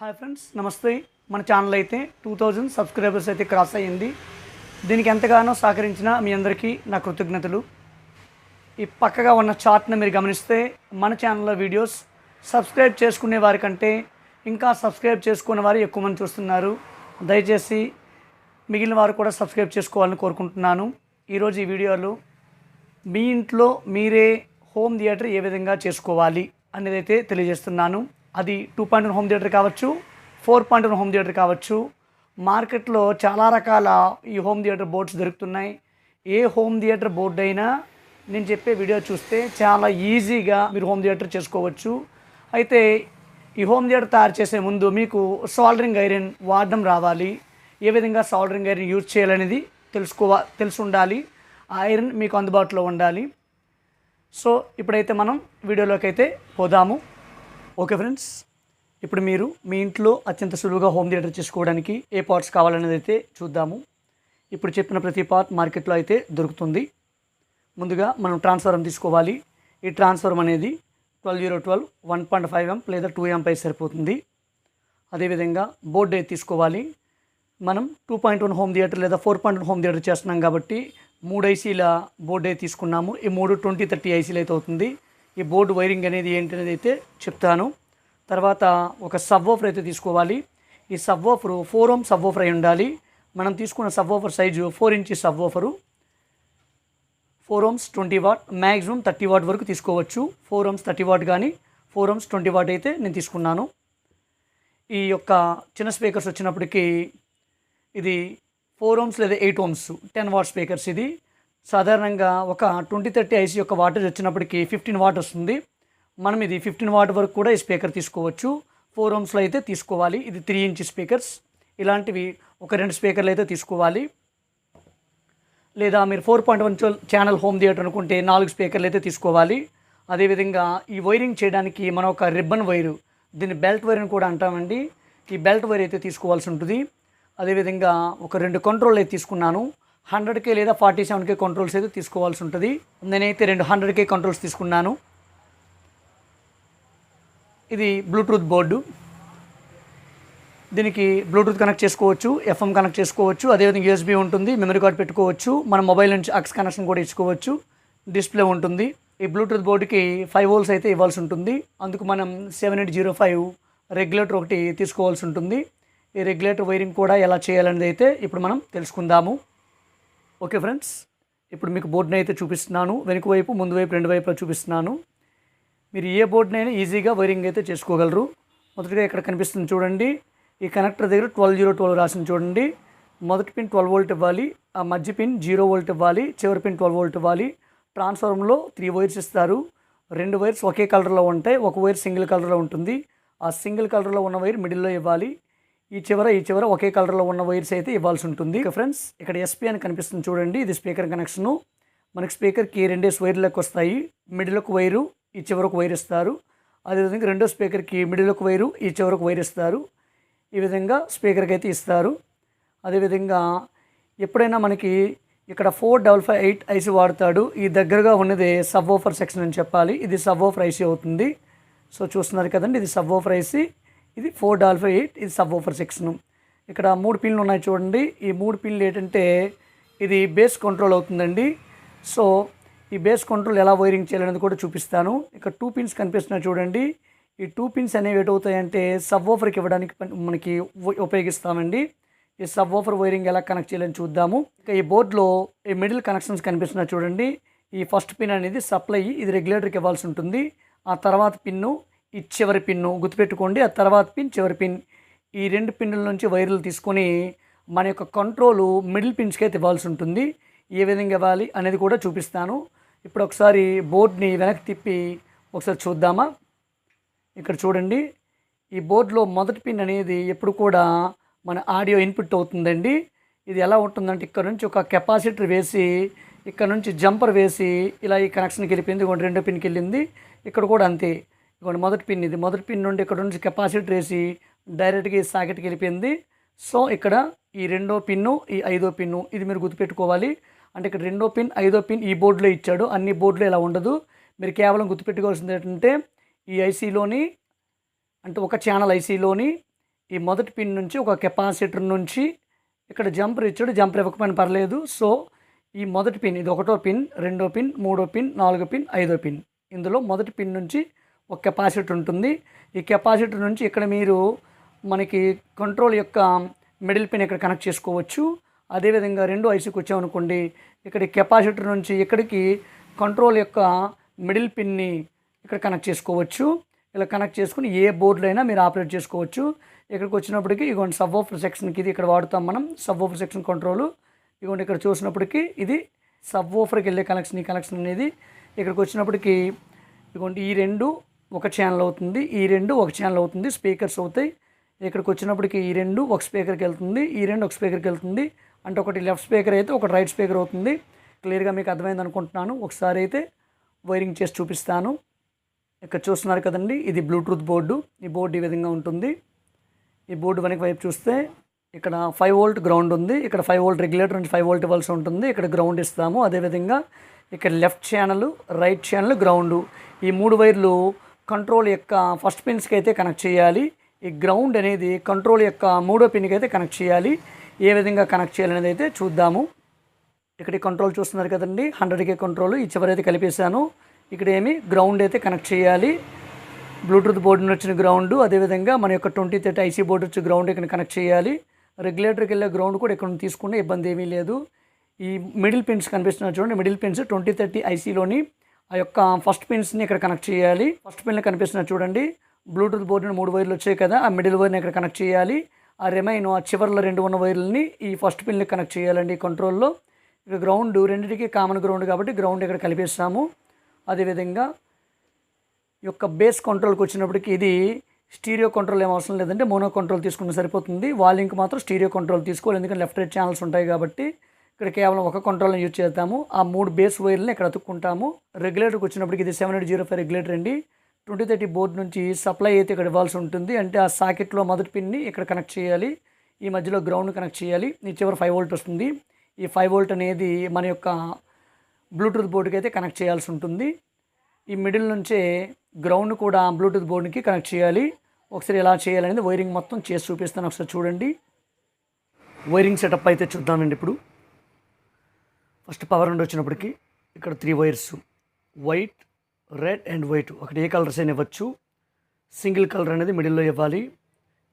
Hi friends, నమస్తే. మన channel అయితే 2000 సబ్స్క్రైబర్స్ అయితే క్రాస్ అయ్యింది. దీనికి ఎంతగానో సహకరించిన మీ అందరికీ నా కృతజ్ఞతలు. ఈ పక్కగా ఉన్న చార్ట్ని మీరు గమనిస్తే మన ఛానల్లో వీడియోస్ సబ్స్క్రైబ్ చేసుకునే వారికంటే ఇంకా సబ్స్క్రైబ్ చేసుకునే వారు ఎక్కువ మంది చూస్తున్నారు. దయచేసి మిగిలిన వారు కూడా సబ్స్క్రైబ్ చేసుకోవాలని కోరుకుంటున్నాను. ఈరోజు ఈ వీడియోలో మీ ఇంట్లో మీరే హోమ్ థియేటర్ ఏ విధంగా చేసుకోవాలి అనేది అయితే తెలియజేస్తున్నాను. అది 2.1 హోమ్ థియేటర్ కావచ్చు, 4.1 హోమ్ థియేటర్ కావచ్చు. మార్కెట్లో చాలా రకాల ఈ హోమ్ థియేటర్ బోర్డ్స్ దొరుకుతున్నాయి. ఏ హోమ్ థియేటర్ బోర్డు అయినా నేను చెప్పే వీడియో చూస్తే చాలా ఈజీగా మీరు హోమ్ థియేటర్ చేసుకోవచ్చు. అయితే ఈ హోమ్ థియేటర్ తయారు చేసే ముందు మీకు సాల్డరింగ్ ఐరన్ వాడడం రావాలి. ఏ విధంగా సాల్డరింగ్ ఐరన్ యూజ్ చేయాలనేది తెలిసి ఉండాలి. ఆ ఐరన్ మీకు అందుబాటులో ఉండాలి. సో ఇప్పుడైతే మనం వీడియోలోకి అయితే పోదాము. ఓకే ఫ్రెండ్స్, ఇప్పుడు మీరు మీ ఇంట్లో అత్యంత సులువుగా హోమ్ థియేటర్ చేసుకోవడానికి ఏ పార్ట్స్ కావాలనేది అయితే చూద్దాము. ఇప్పుడు చెప్పిన ప్రతి పార్ట్ మార్కెట్లో అయితే దొరుకుతుంది. ముందుగా మనం ట్రాన్స్ఫార్మర్ తీసుకోవాలి. ఈ ట్రాన్స్ఫార్మర్ అనేది 12-012 1.5 amp లేదా 2 amp అయితే సరిపోతుంది. అదేవిధంగా బోర్డు అయితే తీసుకోవాలి. మనం 2.1 హోమ్ థియేటర్ లేదా 4.1 హోమ్ థియేటర్ చేస్తున్నాం కాబట్టి 3 ఐసీల బోర్డు అయితే తీసుకున్నాము. ఈ 3 20-30 ఐసీలు అయితే అవుతుంది. ఈ బోర్డు వైరింగ్ అనేది ఏంటి అనేది అయితే చెప్తాను. తర్వాత ఒక సబ్ వూఫర్ అయితే తీసుకోవాలి. ఈ subwoofer 4 ohm subwoofer అయి ఉండాలి. మనం తీసుకున్న subwoofer size 4 inch subwoofer. 4 ohms 20 watt, maximum 30 watt వరకు తీసుకోవచ్చు. 4 ohms 30 watt కానీ 4 ohms 20 watt అయితే నేను తీసుకున్నాను. ఈ యొక్క చిన్న స్పీకర్స్ వచ్చినప్పటికీ ఇది 4 ohms లేదా 8 ohms 10 watt స్పీకర్స్. ఇది సాధారణంగా ఒక 20-30 ఐసీ యొక్క వాటేజ్ వచ్చినప్పటికీ 15 watt వస్తుంది. మనం ఇది 15 watt వరకు కూడా ఈ స్పీకర్ తీసుకోవచ్చు. 4 ohmsలో అయితే తీసుకోవాలి. ఇది 3 inch స్పీకర్స్. ఇలాంటివి ఒక 2 స్పీకర్లు అయితే తీసుకోవాలి. లేదా మీరు 4.1 ఛానల్ హోమ్ థియేటర్ అనుకుంటే 4 స్పీకర్లు అయితే తీసుకోవాలి. అదేవిధంగా ఈ వైరింగ్ చేయడానికి మనం ఒక రిబ్బన్ వైరు, దీన్ని బెల్ట్ వైర్ అని కూడా అంటామండి, ఈ బెల్ట్ వైర్ అయితే తీసుకోవాల్సి ఉంటుంది. అదేవిధంగా ఒక 2 కంట్రోల్ అయితే తీసుకున్నాను. 100K లేదా 47K కంట్రోల్స్ అయితే తీసుకోవాల్సి ఉంటుంది. నేనైతే 2 100K కంట్రోల్స్ తీసుకున్నాను. ఇది బ్లూటూత్ బోర్డు. దీనికి బ్లూటూత్ కనెక్ట్ చేసుకోవచ్చు, FM కనెక్ట్ చేసుకోవచ్చు, అదేవిధంగా USB ఉంటుంది, మెమరీ కార్డ్ పెట్టుకోవచ్చు, మన మొబైల్ నుంచి AUX కనెక్షన్ కూడా ఇచ్చుకోవచ్చు, డిస్ప్లే ఉంటుంది. ఈ బ్లూటూత్ బోర్డుకి 5 volts అయితే ఇవ్వాల్సి ఉంటుంది. అందుకు మనం 7805 రెగ్యులేటర్ ఒకటి తీసుకోవాల్సి ఉంటుంది. ఈ రెగ్యులేటర్ వైరింగ్ కూడా ఎలా చేయాలనేది అయితే ఇప్పుడు మనం తెలుసుకుందాము. ఓకే ఫ్రెండ్స్, ఇప్పుడు మీకు బోర్డుని అయితే చూపిస్తున్నాను. వెనుక వైపు, ముందు వైపు, 2 వైపులా చూపిస్తున్నాను. మీరు ఏ బోర్డునైనా ఈజీగా వైరింగ్ అయితే చేసుకోగలరు. మొదటిగా ఇక్కడ కనిపిస్తుంది చూడండి, ఈ కనెక్టర్ దగ్గర 12-012 రాసింది చూడండి. మొదటి పిన్ 12 volt ఇవ్వాలి, ఆ మధ్య పిన్ 0 volt ఇవ్వాలి, చివరి పిన్ 12 volt ఇవ్వాలి. ట్రాన్స్ఫార్మర్లో 3 wires ఇస్తారు. 2 wires ఒకే కలర్లో ఉంటాయి, ఒక వైర్ సింగిల్ కలర్లో ఉంటుంది. ఆ సింగిల్ కలర్లో ఉన్న వైర్ మిడిల్లో ఇవ్వాలి. ఈ చివర ఒకే కలర్లో ఉన్న వైర్స్ అయితే ఇవ్వాల్సి ఉంటుంది. ఫ్రెండ్స్, ఇక్కడ SP అని కనిపిస్తుంది చూడండి, ఇది స్పీకర్ కనెక్షను. మనకి స్పీకర్కి 2 వైర్లకు వస్తాయి. మిడిల్ ఒక వైరు, ఈ చివరకు వైర్ ఇస్తారు. అదేవిధంగా రెండో స్పీకర్కి మిడిల్ ఒక వైరు, ఈ చివరకు వైర్ ఇస్తారు. ఈ విధంగా స్పీకర్కి అయితే ఇస్తారు. అదేవిధంగా ఎప్పుడైనా మనకి ఇక్కడ 4558 ఐసీ వాడతాడు. ఈ దగ్గరగా ఉన్నది సబ్ వూఫర్ సెక్షన్ అని చెప్పాలి. ఇది సబ్ వూఫర్ ఐసీ అవుతుంది. సో చూస్తున్నారు కదండి, ఇది సబ్ వూఫర్ ఐసీ, ఇది 4558, ఇది సబ్ వూఫర్ సెక్షన్. ఇక్కడ 3 పిన్లు ఉన్నాయి చూడండి. ఈ 3 పిన్లు ఏంటంటే ఇది బేస్ కంట్రోల్ అవుతుందండి. సో ఈ బేస్ కంట్రోల్ ఎలా వైరింగ్ చేయాలనేది కూడా చూపిస్తాను. ఇక్కడ 2 pins కనిపిస్తున్నాయి చూడండి. ఈ 2 pins అనేవి ఏటవుతాయంటే సబ్ వూఫర్కి ఇవ్వడానికి మనకి ఉపయోగిస్తామండి. ఈ సబ్ వూఫర్ వైరింగ్ ఎలా కనెక్ట్ చేయాలని చూద్దాము. ఇక ఈ బోర్డులో ఈ మిడిల్ కనెక్షన్స్ కనిపిస్తున్నాయి చూడండి. ఈ ఫస్ట్ పిన్ అనేది సప్లై, ఇది రెగ్యులేటర్కి ఇవ్వాల్సి ఉంటుంది. ఆ తర్వాత పిన్ను, ఈ చివరి పిన్ను గుర్తుపెట్టుకోండి. ఆ తర్వాత పిన్, చివరి పిన్, ఈ 2 పిన్నుల నుంచి వైర్లు తీసుకొని మన యొక్క కంట్రోలు మిడిల్ పిన్స్కి అయితే ఇవ్వాల్సి ఉంటుంది. ఏ విధంగా ఇవ్వాలి అనేది కూడా చూపిస్తాను. ఇప్పుడు ఒకసారి బోర్డ్ని వెనక్కి తిప్పి ఒకసారి చూద్దామా. ఇక్కడ చూడండి, ఈ బోర్డులో మొదటి పిన్ అనేది ఎప్పుడు కూడా మన ఆడియో ఇన్పుట్ అవుతుందండి. ఇది ఎలా ఉంటుందంటే ఇక్కడ నుంచి ఒక కెపాసిటర్ వేసి, ఇక్కడ నుంచి జంపర్ వేసి ఇలా ఈ కనెక్షన్కి వెళ్ళిపోయింది. ఇదిగోండి రెండో పిన్కి వెళ్ళింది. ఇక్కడ కూడా అంతే. ఇదిగోండి మొదటి పిన్, ఇది మొదటి పిన్ నుండి ఇక్కడ నుంచి కెపాసిటర్ వేసి డైరెక్ట్గా ఈ సాకెట్కి వెళ్ళిపోయింది. సో ఇక్కడ ఈ రెండో పిన్ను, ఈ 5వ పిన్ను, ఇది మీరు గుర్తుపెట్టుకోవాలి. అంటే ఇక్కడ 2వ పిన్, 5వ పిన్ ఈ బోర్డులో ఇచ్చాడు. అన్ని బోర్డులో ఇలా ఉండదు. మీరు కేవలం గుర్తుపెట్టుకోవాల్సింది ఏంటంటే ఈ ఐసీలోని, అంటే ఒక ఛానల్ ఐసీలోని ఈ మొదటి పిన్ నుంచి ఒక కెపాసిటర్ నుంచి ఇక్కడ జంపర్ ఇచ్చాడు, జంపర్ ఇవ్వకపోయినా పర్లేదు. సో ఈ మొదటి పిన్, ఇది 1వ పిన్, 2వ పిన్, 3వ పిన్, 4వ పిన్, 5వ పిన్. ఇందులో మొదటి పిన్ నుంచి ఒక కెపాసిటర్ ఉంటుంది. ఈ కెపాసిటర్ నుంచి ఇక్కడ మీరు మనకి కంట్రోల్ యొక్క మిడిల్ పిన్ ఇక్కడ కనెక్ట్ చేసుకోవచ్చు. అదేవిధంగా 2 ఐసీకి వచ్చామనుకోండి, ఇక్కడ కెపాసిటర్ నుంచి ఇక్కడికి కంట్రోల్ యొక్క మిడిల్ పిన్ని ఇక్కడ కనెక్ట్ చేసుకోవచ్చు. ఇలా కనెక్ట్ చేసుకుని ఏ బోర్డులో అయినా మీరు ఆపరేట్ చేసుకోవచ్చు. ఇక్కడికి వచ్చినప్పటికీ ఇగోండి సబ్ వూఫర్ సెక్షన్కి ఇది ఇక్కడ వాడుతాం మనం, సబ్ వూఫర్ సెక్షన్ కంట్రోల్. ఇగోండి ఇక్కడ చూసినప్పటికీ ఇది సబ్ వూఫర్కి వెళ్ళే కనెక్షన్. ఈ కనెక్షన్ అనేది ఇక్కడికి వచ్చినప్పటికీ ఇగోండి ఈ 2 ఒక ఛానల్ అవుతుంది, ఈ 2 ఒక ఛానల్ అవుతుంది, స్పీకర్స్ అవుతాయి. ఇక్కడికి వచ్చినప్పటికీ ఈ 2 ఒక స్పీకర్కి వెళ్తుంది, ఈ 2 ఒక స్పీకర్కి వెళ్తుంది. అంటే ఒకటి లెఫ్ట్ స్పీకర్ అయితే ఒకటి రైట్ స్పీకర్ అవుతుంది. క్లియర్గా మీకు అర్థమైంది అనుకుంటున్నాను. ఒకసారి అయితే వైరింగ్ చేసి చూపిస్తాను. ఇక్కడ చూస్తున్నారు కదండి, ఇది బ్లూటూత్ బోర్డు. ఈ బోర్డు ఈ విధంగా ఉంటుంది. ఈ బోర్డు వెనక వైపు చూస్తే ఇక్కడ 5 వోల్ట్ గ్రౌండ్ ఉంది. ఇక్కడ 5 వోల్ట్ రెగ్యులేటర్ నుంచి 5 వోల్ట్ ఇవ్వాల్సి ఉంటుంది. ఇక్కడ గ్రౌండ్ ఇస్తాము. అదేవిధంగా ఇక్కడ left channel, right channel, ground, ఈ 3 వైర్లు కంట్రోల్ యొక్క ఫస్ట్ పిన్స్కి అయితే కనెక్ట్ చేయాలి. ఈ గ్రౌండ్ అనేది కంట్రోల్ యొక్క 3వ పిన్కి అయితే కనెక్ట్ చేయాలి. ఏ విధంగా కనెక్ట్ చేయాలనేది అయితే చూద్దాము. ఇక్కడ ఈ కంట్రోల్ చూస్తున్నారు కదండి, 100K కంట్రోల్. ఈ చివరైతే కలిపేశాను. ఇక్కడ ఏమి గ్రౌండ్ అయితే కనెక్ట్ చేయాలి. బ్లూటూత్ బోర్డు నుంచి వచ్చిన గ్రౌండ్, అదేవిధంగా మన యొక్క 2030 ఐసీ బోర్డు వచ్చి గ్రౌండ్ ఇక్కడ కనెక్ట్ చేయాలి. రెగ్యులేటర్కి వెళ్ళే గ్రౌండ్ కూడా ఇక్కడ తీసుకుంటే ఇబ్బంది ఏమీ లేదు. ఈ మిడిల్ పిన్స్ కనిపిస్తున్నారు చూడండి, మిడిల్ పిన్స్ 2030 ఐసీలోని ఆ యొక్క ఫస్ట్ పిన్స్ని ఇక్కడ కనెక్ట్ చేయాలి. ఫస్ట్ పిన్లు కనిపిస్తున్నారు చూడండి, బ్లూటూత్ బోర్డుని 3 వైర్లు వచ్చాయి కదా, ఆ మిడిల్ వైర్ని ఇక్కడ కనెక్ట్ చేయాలి. ఆ రిమైన్ ఆ చివరిలో 2 ఉన్న వైర్లని ఈ ఫస్ట్ పిన్కి కనెక్ట్ చేయాలండి. కంట్రోల్లో ఇక్కడ గ్రౌండ్ రెండింటికి కామన్ గ్రౌండ్ కాబట్టి గ్రౌండ్ ఇక్కడ కలిపేస్తాము. అదేవిధంగా ఈ యొక్క బేస్ కంట్రోల్కి వచ్చినప్పటికి ఇది స్టీరియో కంట్రోల్ ఏం అవసరం లేదంటే మోనో కంట్రోల్ తీసుకుంటే సరిపోతుంది. వాల్యూమ్కి మాత్రం స్టీరియో కంట్రోల్ తీసుకోవాలి, ఎందుకంటే లెఫ్ట్ రైట్ ఛానల్స్ ఉంటాయి కాబట్టి ఇక్కడ కేవలం ఒక కంట్రోల్ని యూజ్ చేస్తాము. ఆ 3 బేస్ వైర్లని ఇక్కడ అతుక్కుంటాము. రెగ్యులేటర్కి వచ్చినప్పటికి ఇది 7805 రెగ్యులేటర్ అండి. 2030 బోర్డు నుంచి సప్లై అయితే ఇక్కడ ఇవ్వాల్సి ఉంటుంది. అంటే ఆ సాకెట్లో మొదటి పిన్ని ఇక్కడ కనెక్ట్ చేయాలి, ఈ మధ్యలో గ్రౌండ్ కనెక్ట్ చేయాలి. ఈ చివరి 5 వోల్ట్ వస్తుంది. ఈ 5 వోల్ట్ అనేది మన యొక్క బ్లూటూత్ బోర్డుకి అయితే కనెక్ట్ చేయాల్సి ఉంటుంది. ఈ మిడిల్ నుంచే గ్రౌండ్ కూడా బ్లూటూత్ బోర్డుకి కనెక్ట్ చేయాలి. ఒకసారి ఎలా చేయాలనేది వైరింగ్ మొత్తం చేసి చూపిస్తాను, ఒకసారి చూడండి. వైరింగ్ సెటప్ అయితే చూద్దామండి. ఇప్పుడు ఫస్ట్ పవర్ నుండి వచ్చినప్పటికి ఇక్కడ 3 wires, white, red and white. ఒకటి ఏ కలర్స్ అయినా ఇవ్వచ్చు. సింగిల్ కలర్ అనేది మిడిల్లో ఇవ్వాలి,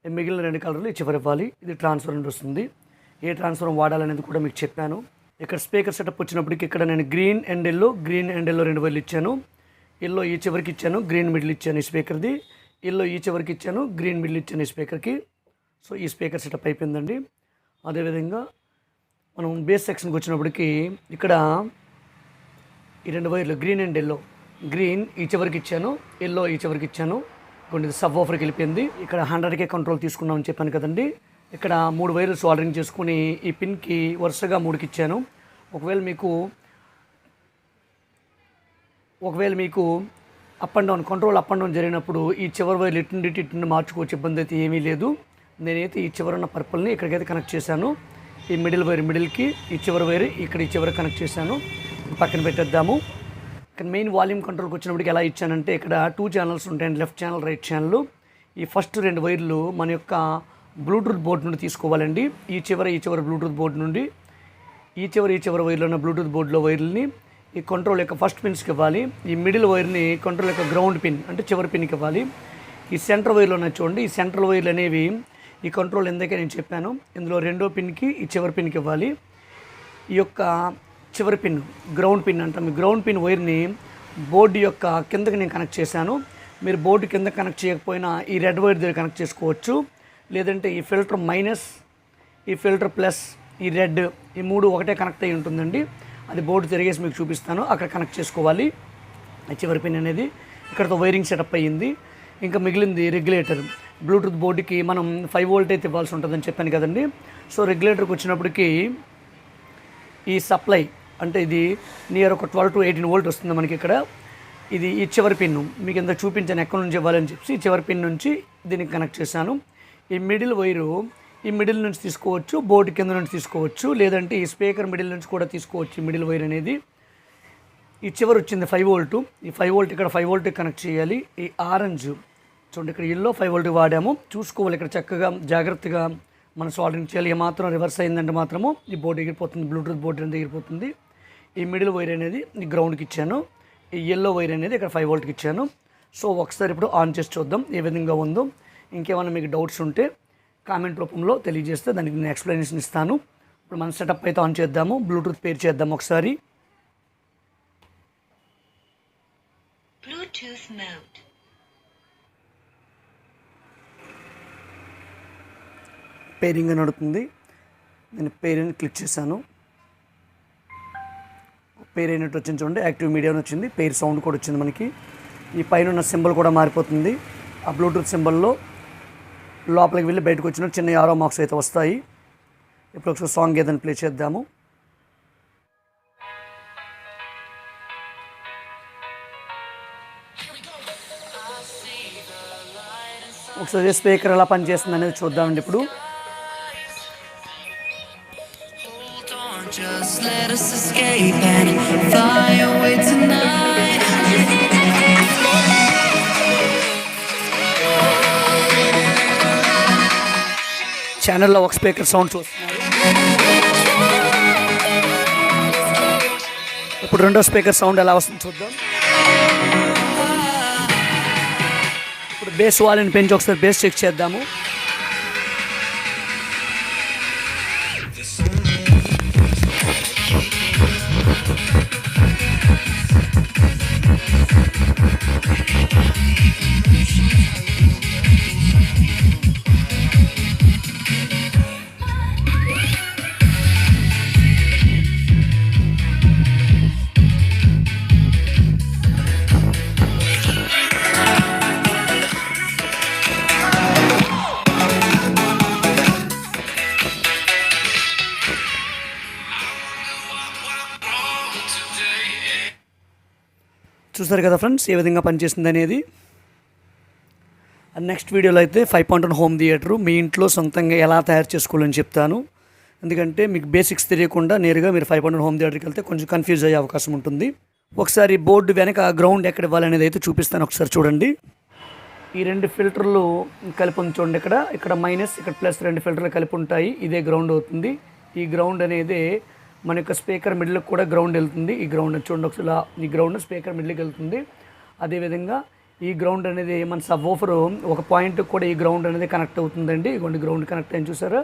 మిగిలిన 2 కలర్లు చివరి ఇవ్వాలి. ఇది ట్రాన్స్ఫర్ నుండి వస్తుంది. ఏ ట్రాన్స్ఫర్ వాడాలనేది కూడా మీకు చెప్పాను. ఇక్కడ స్పీకర్ సెటప్ వచ్చినప్పటికి ఇక్కడ నేను గ్రీన్ అండ్ ఎల్లో 2 వైర్లు ఇచ్చాను. ఎల్లో ఈ చివరికి ఇచ్చాను, గ్రీన్ మిడిల్ ఇచ్చాను ఈ స్పీకర్ది. ఎల్లో ఈ చివరికి ఇచ్చాను, గ్రీన్ మిడిల్ ఇచ్చాను ఈ స్పీకర్కి. సో ఈ స్పీకర్ సెటప్ అయిపోయిందండి. అదేవిధంగా మనం బేస్ సెక్షన్కి వచ్చినప్పటికి ఇక్కడ ఈ 2 వైర్లు గ్రీన్ అండ్ ఎల్లో, గ్రీన్ ఈ చివరికి ఇచ్చాను, ఎల్లో ఈ చివరికి ఇచ్చాను. కొన్ని సబ్ వూఫర్కి వెళ్ళిపోయింది. ఇక్కడ 100K కంట్రోల్ తీసుకున్నామని చెప్పాను కదండి. ఇక్కడ 3 వైర్లు సోల్డరింగ్ చేసుకుని ఈ పిన్కి వరుసగా 3కి ఇచ్చాను. ఒకవేళ మీకు up and down control up and down జరిగినప్పుడు ఈ చివరి వైర్లు ఇటు మార్చుకోవచ్చు, ఇబ్బంది అయితే ఏమీ లేదు. నేనైతే ఈ చివరి ఉన్న పర్పుల్ని ఇక్కడికైతే కనెక్ట్ చేశాను. ఈ మిడిల్ వైర్ మిడిల్కి, ఈ చివరి వైర్ ఇక్కడ ఈ చివరి కనెక్ట్ చేశాను. పక్కన పెట్టేద్దాము. ఇక్కడ మెయిన్ వాల్యూమ్ కంట్రోల్కి వచ్చినప్పటికి ఎలా ఇచ్చానంటే ఇక్కడ 2 ఛానల్స్ ఉంటాయండి, లెఫ్ట్ ఛానల్, రైట్ ఛానల్. ఈ ఫస్ట్ 2 వైర్లు మన యొక్క బ్లూటూత్ బోర్డు నుండి తీసుకోవాలండి. ఈ చివరి బ్లూటూత్ బోర్డు నుండి ఈ చివరి వైర్లో ఉన్న బ్లూటూత్ బోర్డులో వైర్లని ఈ కంట్రోల్ యొక్క ఫస్ట్ పిన్స్కి ఇవ్వాలి. ఈ మిడిల్ వైర్ని కంట్రోల్ యొక్క గ్రౌండ్ పిన్ అంటే చివరి పిన్కి ఇవ్వాలి. ఈ సెంటర్ వైర్లో ఉన్న చూడండి, ఈ సెంట్రల్ వైర్లు అనేవి ఈ కంట్రోల్ ఎందుకే నేను చెప్పాను, ఇందులో 2వ పిన్కి ఈ చివరి పిన్కి ఇవ్వాలి. ఈ యొక్క చివరి పిన్ గ్రౌండ్ పిన్ అంటాం. ఈ గ్రౌండ్ పిన్ వైర్ని బోర్డు యొక్క కిందకి నేను కనెక్ట్ చేశాను. మీరు బోర్డు కింద కనెక్ట్ చేయకపోయినా ఈ రెడ్ వైర్ దగ్గర కనెక్ట్ చేసుకోవచ్చు. లేదంటే ఈ ఫిల్టర్ మైనస్, ఈ ఫిల్టర్ ప్లస్, ఈ రెడ్, ఈ 3 ఒకటే కనెక్ట్ అయి ఉంటుందండి. అది బోర్డు తిరిగేసి మీకు చూపిస్తాను. అక్కడ కనెక్ట్ చేసుకోవాలి. చివరి పిన్ అనేది ఇక్కడతో వైరింగ్ సెటప్ అయ్యింది. ఇంకా మిగిలింది రెగ్యులేటర్. బ్లూటూత్ బోర్డుకి మనం 5 వోల్ట్ అయితే ఇవ్వాల్సి ఉంటుందని చెప్పాను కదండి. సో రెగ్యులేటర్కి వచ్చినప్పటికీ ఈ సప్లై అంటే ఇది నియర్ ఒక 12 to 18 వోల్ట్ వస్తుంది మనకి ఇక్కడ. ఇది ఈ చివరి పిన్ను మీకు ఎంత చూపించాను ఎక్కడి నుంచి ఇవ్వాలని చెప్పి ఈ చివరి పిన్ నుంచి దీనికి కనెక్ట్ చేశాను. ఈ మిడిల్ వైరు ఈ మిడిల్ నుంచి తీసుకోవచ్చు, బోర్డు కింద నుంచి తీసుకోవచ్చు, లేదంటే ఈ స్పీకర్ మిడిల్ నుంచి కూడా తీసుకోవచ్చు. ఈ మిడిల్ వైర్ అనేది ఈ చివరి వచ్చింది 5 వోల్ట్. ఈ 5 వోల్ట్ ఇక్కడ 5 వోల్ట్ కనెక్ట్ చేయాలి. ఈ ఆరెంజ్ చూడండి ఇక్కడ ఎల్లో 5 వోల్ట్ వాడాము. చూసుకోవాలి ఇక్కడ చక్కగా జాగ్రత్తగా మనం సాల్డరింగ్ చేయాలి. ఏమాత్రం రివర్స్ అయిందంటే మాత్రము ఈ బోర్డు ఎగిరిపోతుంది, బ్లూటూత్ బోర్డు అనేది ఎగిరిపోతుంది. ఈ మిడిల్ వైర్ అనేది ఈ గ్రౌండ్కి ఇచ్చాను, ఈ ఎల్లో వైర్ అనేది ఇక్కడ 5 వోల్ట్కి ఇచ్చాను. సో ఒకసారి ఇప్పుడు ఆన్ చేసి చూద్దాం ఏ విధంగా ఉందో. ఇంకేమైనా మీకు డౌట్స్ ఉంటే కామెంట్ రూపంలో తెలియజేస్తే దానికి నేను ఎక్స్ప్లెనేషన్ ఇస్తాను. ఇప్పుడు మన సెటప్ అయితే ఆన్ చేద్దాము, బ్లూటూత్ పేర్ చేద్దాం ఒకసారి. Bluetooth mode. పేరింగ్ అని అడుగుతుంది. నేను పేరింగ్ క్లిక్ చేశాను. పేర్ అయినట్టు వచ్చింది చూడండి, యాక్టివ్ మీడియా అని వచ్చింది. పేర్ సౌండ్ కూడా వచ్చింది మనకి. ఈ పైన ఉన్న సింబల్ కూడా మారిపోతుంది. ఆ బ్లూటూత్ సింబల్లో లోపలికి వెళ్ళి బయటకు వచ్చిన చిన్న యారో మార్క్స్ అయితే వస్తాయి. ఇప్పుడు ఒకసారి సాంగ్ ఏదైనా ప్లే చేద్దాము. ఒకసారి స్పీకర్ ఎలా పనిచేస్తుంది అనేది చూద్దామండి. ఇప్పుడు Just let us escape and fly away tonight. ఛానల్లో ఒక స్పీకర్ సౌండ్ చూస్తున్నారు. ఇప్పుడు రెండో స్పీకర్ సౌండ్ ఎలా వస్తుంది చూద్దాం. ఇప్పుడు బేస్ వాల్యూని పెంచి ఒకసారి బేస్ చెక్ చేద్దాము. చూస్తారు కదా ఫ్రెండ్స్ ఏ విధంగా పనిచేస్తుంది అనేది. నెక్స్ట్ వీడియోలో అయితే 5.1 హోమ్ థియేటరు మీ ఇంట్లో సొంతంగా ఎలా తయారు చేసుకోవాలని చెప్తాను. ఎందుకంటే మీకు బేసిక్స్ తెలియకుండా నేరుగా మీరు 5.1 హోమ్ థియేటర్కి వెళ్తే కొంచెం కన్ఫ్యూజ్ అయ్యే అవకాశం ఉంటుంది. ఒకసారి బోర్డు వెనక గ్రౌండ్ ఎక్కడ ఇవ్వాలనేది అయితే చూపిస్తాను, ఒకసారి చూడండి. ఈ 2 ఫిల్టర్లు కలిపి ఉంది చూడండి. ఇక్కడ మైనస్, ఇక్కడ ప్లస్ 2 ఫిల్టర్లు కలిపి ఉంటాయి. ఇదే గ్రౌండ్ అవుతుంది. ఈ గ్రౌండ్ అనేది మన యొక్క స్పీకర్ మిడిల్కి కూడా గ్రౌండ్ వెళ్తుంది. ఈ గ్రౌండ్ చూడండి ఒకసారి, ఈ గ్రౌండ్ స్పీకర్ మిడిల్కి వెళ్తుంది. అదేవిధంగా ఈ గ్రౌండ్ అనేది మన సబ్ వూఫర్ ఒక పాయింట్ కూడా ఈ గ్రౌండ్ అనేది కనెక్ట్ అవుతుందండి. ఇదిగోండి గ్రౌండ్ కనెక్ట్ అయింది చూసారా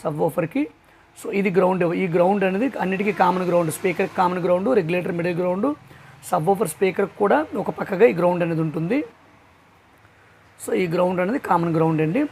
సబ్ వూఫర్కి. సో ఇది గ్రౌండ్. ఈ గ్రౌండ్ అనేది అన్నిటికీ కామన్ గ్రౌండ్. స్పీకర్కి common ground, regulator middle ground, subwoofer స్పీకర్కి కూడా ఒక పక్కగా ఈ గ్రౌండ్ అనేది ఉంటుంది. సో ఈ గ్రౌండ్ అనేది కామన్ గ్రౌండ్ అండి.